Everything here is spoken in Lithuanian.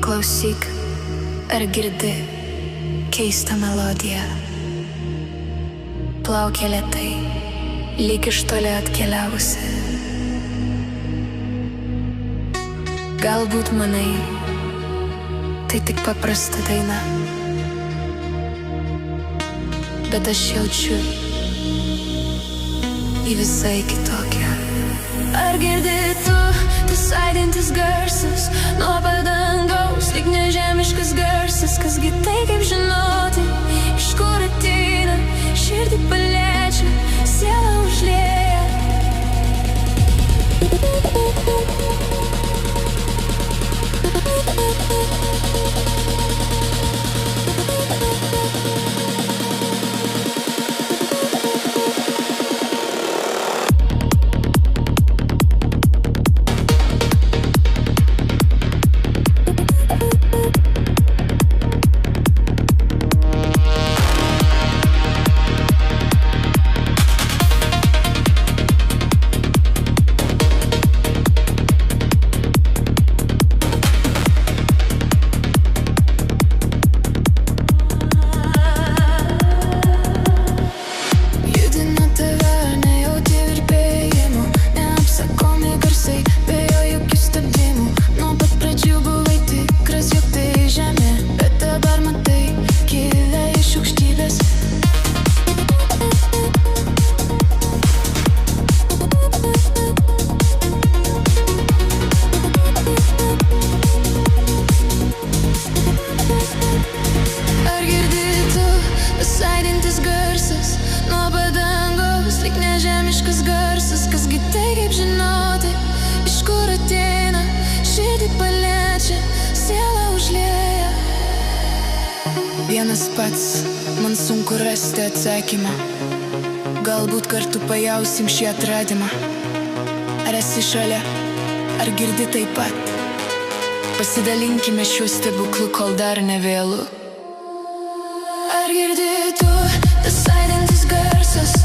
Paklausyk, ar girdi keistą melodiją? Plaukia lėtai, lyg iš toli atkeliavusi. Galbūt manai, tai tik paprasta daina, bet aš jaučiu į visai kitokią. Ar girdi tu tas aidintis garsas nuo padangaus, lyg nežemiškas garsas? Kasgi tai kaip žinoti, iš kur ateina, širdį paliečia, sielą užlieja. Vienas pats, man sunku rasti atsakymą. Galbūt kartu pajausim šį atradimą. Ar esi šalia, ar girdi taip pat? Pasidalinkime šiuo stebuklu, kol dar nevėlu. Ar girdi tu tas aidintis garsas